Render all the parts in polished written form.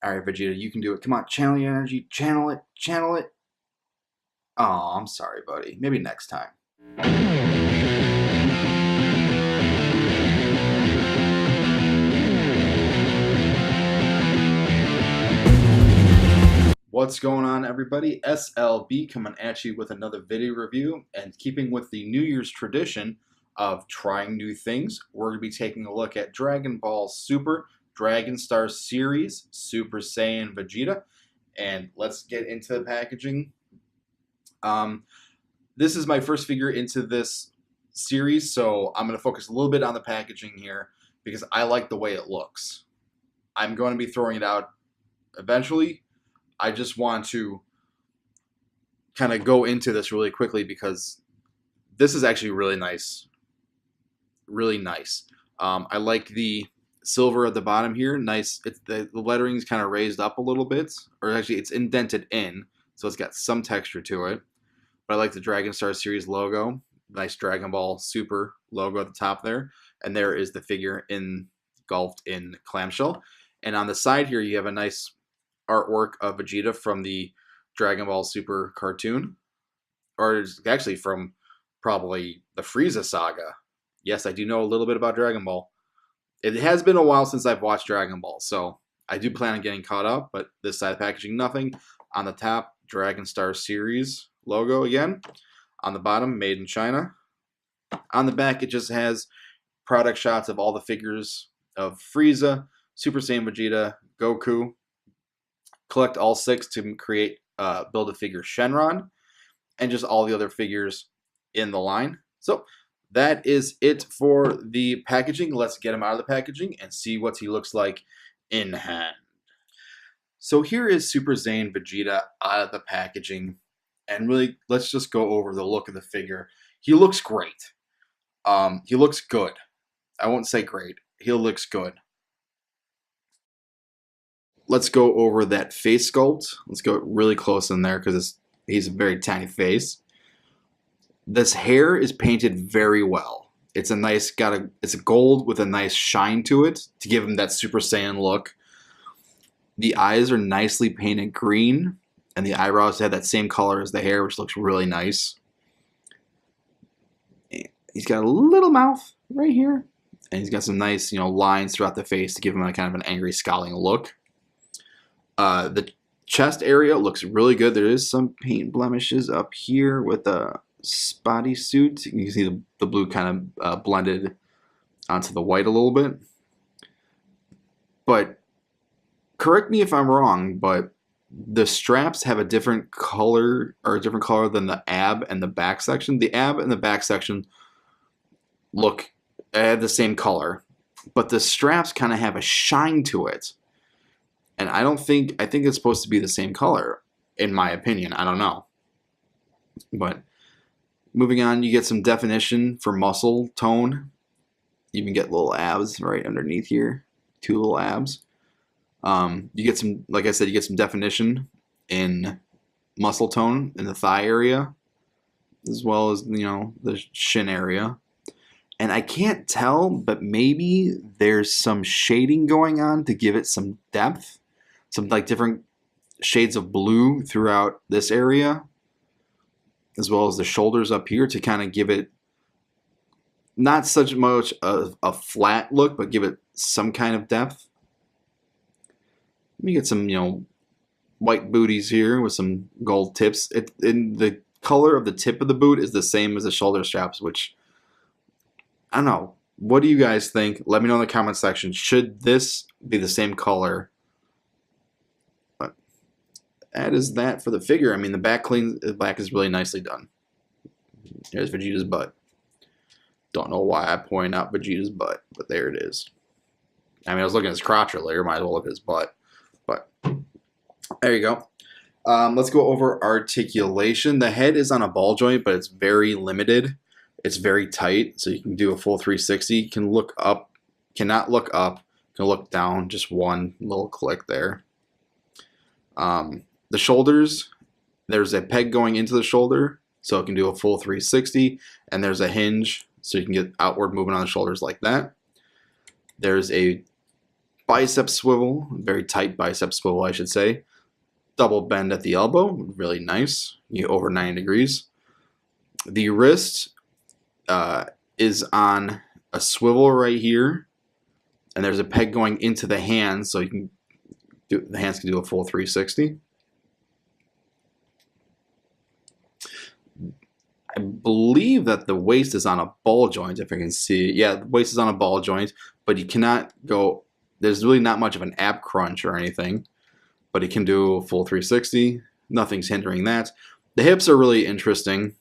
All right, Vegeta, you can do it. Come on, channel your energy. Channel it. Channel it. Oh, I'm sorry, buddy. Maybe next time. What's going on, everybody? S.L.B coming at you with another video review, and keeping with the New Year's tradition of trying new things, we're going to be taking a look at Dragon Ball Super Dragon Star Series Super Saiyan Vegeta, and let's get into the packaging. This is my first figure into this series, so I'm going to focus a little bit on the packaging here because I like the way it looks. I'm going to be throwing it out eventually. I just want to kind of go into this really quickly because this is actually really nice. Really nice. I like the silver at the bottom here. Nice. The lettering is kind of raised up a little bit, or actually it's indented in, so it's got some texture to it. But I like the Dragon Star Series logo. Nice Dragon Ball Super logo at the top there. And there is the figure engulfed in clamshell. And on the side here, you have a nice artwork of Vegeta from the Dragon Ball Super cartoon, or it's actually from probably the Frieza saga. Yes, I do know a little bit about Dragon Ball. It has been a while since I've watched Dragon Ball, so I do plan on getting caught up, but this side of the packaging, nothing. On the top, Dragon Star Series logo again. On the bottom, made in China. On the back, it just has product shots of all the figures of Frieza, Super Saiyan Vegeta, Goku. Collect all 6 to create, build a figure Shenron, and just all the other figures in the line. So that is it for the packaging. Let's get him out of the packaging and see what he looks like in hand. So here is Super Saiyan Vegeta out of the packaging, and really let's just go over the look of the figure. He looks great. He looks good. I won't say great. He looks good. Let's go over that face sculpt. Let's go really close in there because he's a very tiny face. This hair is painted very well. It's a nice, it's a gold with a nice shine to it to give him that Super Saiyan look. The eyes are nicely painted green, and the eyebrows have that same color as the hair, which looks really nice. He's got a little mouth right here, and he's got some nice, lines throughout the face to give him a kind of an angry, scowling look. The chest area looks really good. There is some paint blemishes up here with a spotty suit. You can see the blue kind of blended onto the white a little bit. But correct me if I'm wrong, but the straps have a different color, or a different color than the ab and the back section. The ab and the back section have the same color, but the straps kind of have a shine to it. And I think it's supposed to be the same color, in my opinion. I don't know. But moving on, you get some definition for muscle tone. You even get little abs right underneath here. 2 little abs. You get some, like I said, you get some definition in muscle tone in the thigh area, as well as, the shin area. And I can't tell, but maybe there's some shading going on to give it some depth. Some different shades of blue throughout this area, as well as the shoulders up here to kind of give it not such much a flat look, but give it some kind of depth. Let me get some, white booties here with some gold tips. In the color of the tip of the boot is the same as the shoulder straps, which I don't know. What do you guys think? Let me know in the comment section. Should this be the same color? That is that for the figure. I mean, the back is really nicely done. There's Vegeta's butt. Don't know why I point out Vegeta's butt, but there it is. I mean, I was looking at his crotch earlier. Might as well look at his butt. But there you go. Let's go over articulation. The head is on a ball joint, but it's very limited. It's very tight, so you can do a full 360. You can look up, cannot look up. You can look down, just one little click there. The shoulders, there's a peg going into the shoulder, so it can do a full 360, and there's a hinge, so you can get outward movement on the shoulders like that. There's a bicep swivel, very tight bicep swivel, I should say. Double bend at the elbow, really nice, over 90 degrees. The wrist is on a swivel right here, and there's a peg going into the hands, so the hands can do a full 360. I believe that the waist is on a ball joint, if I can see. Yeah, the waist is on a ball joint, but you cannot go, there's really not much of an ab crunch or anything, but it can do a full 360. Nothing's hindering that. The hips are really interesting.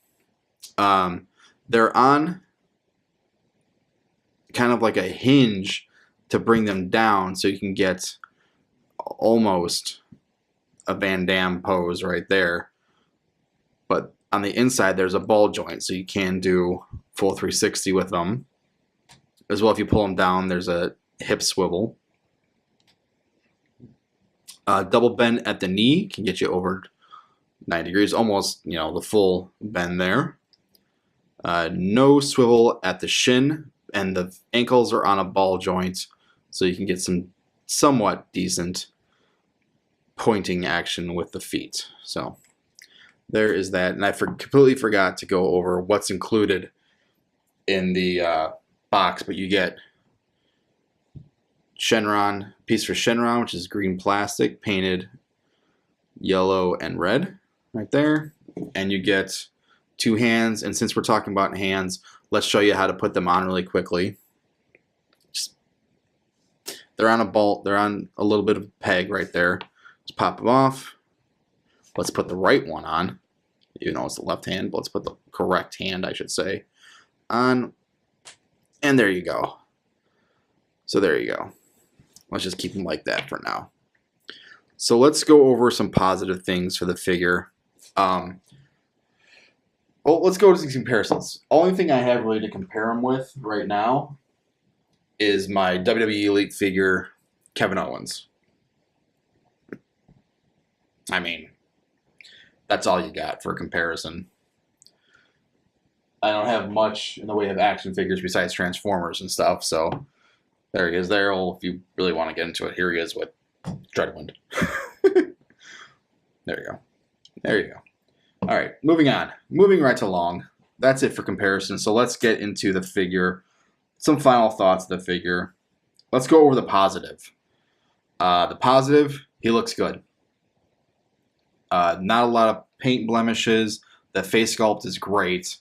They're on kind of like a hinge to bring them down, so you can get almost a Van Damme pose right there. But on the inside, there's a ball joint, so you can do full 360 with them. As well, if you pull them down, there's a hip swivel. Double bend at the knee can get you over 90 degrees, almost, the full bend there. No swivel at the shin, and the ankles are on a ball joint, so you can get some somewhat decent pointing action with the feet. So there is that. And I completely forgot to go over what's included in the box, but you get Shenron, piece for Shenron, which is green plastic painted yellow and red right there. And you get 2 hands. And since we're talking about hands, let's show you how to put them on really quickly. They're on a bolt, they're on a little bit of a peg right there. Just pop them off. Let's put the right one on. Even though it's the left hand, but let's put the correct hand, I should say, on. And there you go. So there you go. Let's just keep them like that for now. So let's go over some positive things for the figure. Well, let's go to some comparisons. Only thing I have really to compare them with right now is my WWE Elite figure, Kevin Owens. I mean, that's all you got for comparison. I don't have much in the way of action figures besides Transformers and stuff, so there he is there. Well, if you really want to get into it, here he is with Dreadwind. There you go. There you go. All right, moving on. Moving right along. That's it for comparison. So let's get into the figure. Some final thoughts of the figure. Let's go over the positive. The positive, he looks good. Not a lot of paint blemishes. The face sculpt is great.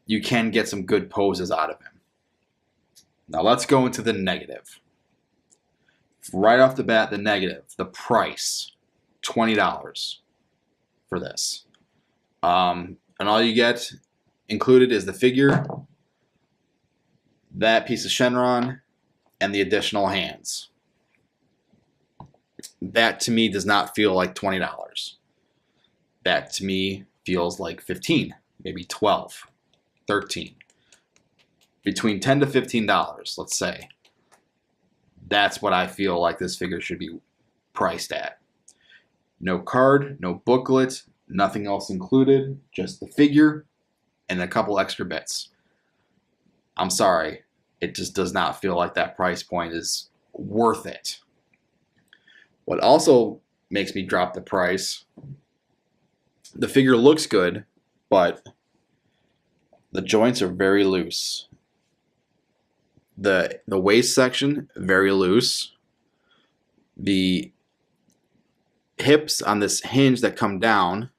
You can get some good poses out of him. Now let's go into the negative. Right off the bat, the negative. The price. $20 for this. And all you get included is the figure, that piece of Shenron, and the additional hands. That to me does not feel like $20. That to me feels like 15, maybe 12, 13. Between $10 to $15, let's say. That's what I feel like this figure should be priced at. No card, no booklet, nothing else included, just the figure and a couple extra bits. I'm sorry, it just does not feel like that price point is worth it. What also makes me drop the price, the figure looks good, but the joints are very loose. The waist section, very loose. The hips on this hinge that come down,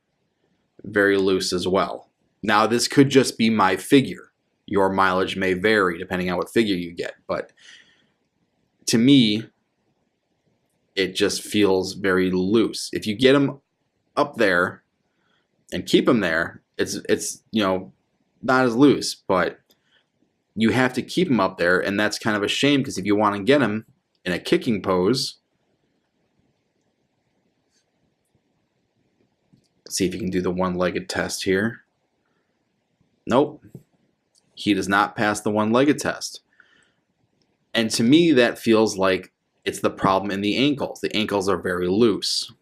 very loose as well. Now, this could just be my figure. Your mileage may vary depending on what figure you get, but to me, it just feels very loose. If you get them up there and keep them there, it's not as loose, but you have to keep them up there, and that's kind of a shame because if you want to get them in a kicking pose, see if you can do the one-legged test here. Nope. He does not pass the one-legged test. And to me, that feels like it's the problem in the ankles. The ankles are very loose.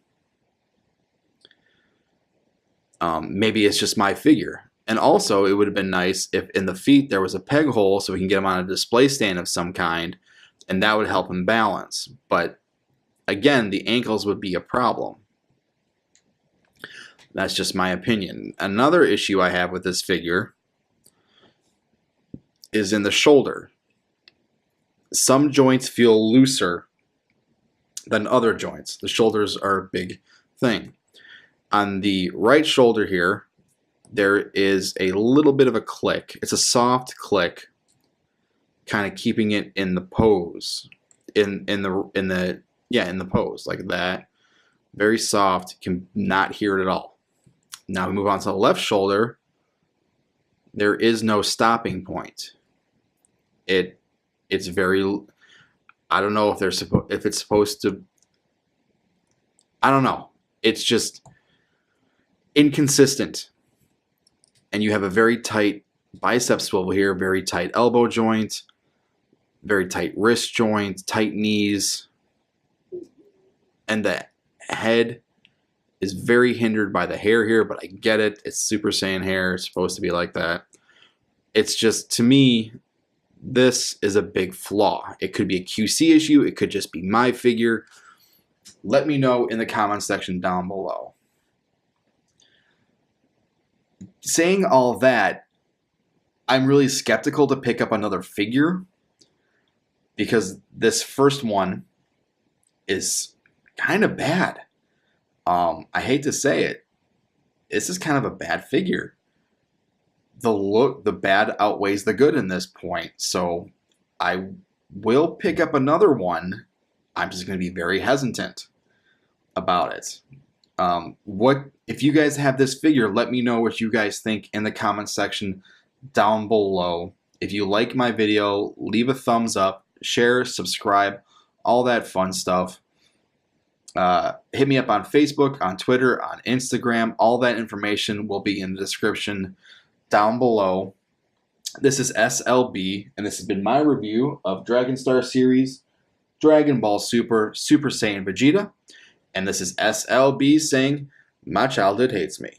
Maybe it's just my figure. And also, it would have been nice if in the feet there was a peg hole so we can get them on a display stand of some kind and that would help him balance. But again, the ankles would be a problem. That's just my opinion. Another issue I have with this figure is in the shoulder. Some joints feel looser than other joints. The shoulders are a big thing. On the right shoulder here, there is a little bit of a click. It's a soft click, kind of keeping it in the pose, in the pose like that. Very soft. You can not hear it at all. Now we move on to the left shoulder. There is no stopping point. It's very. I don't know if it's supposed to. I don't know. It's just inconsistent. And you have a very tight bicep swivel here, very tight elbow joint, very tight wrist joint, tight knees. And the head is very hindered by the hair here, but I get it. It's Super Saiyan hair. It's supposed to be like that. It's just, to me, this is a big flaw. It could be a QC issue. It could just be my figure. Let me know in the comment section down below. Saying all that, I'm really skeptical to pick up another figure because this first one is kind of bad. I hate to say it. This is kind of a bad figure. The bad outweighs the good in this point. So I will pick up another one. I'm just going to be very hesitant about it. If you guys have this figure, let me know what you guys think in the comment section down below. If you like my video, leave a thumbs up, share, subscribe, all that fun stuff. Hit me up on Facebook, on Twitter, on Instagram. All that information will be in the description down below. This is S.L.B, and this has been my review of Dragon Star Series, Dragon Ball Super, Super Saiyan Vegeta. And this is S.L.B saying, my childhood hates me.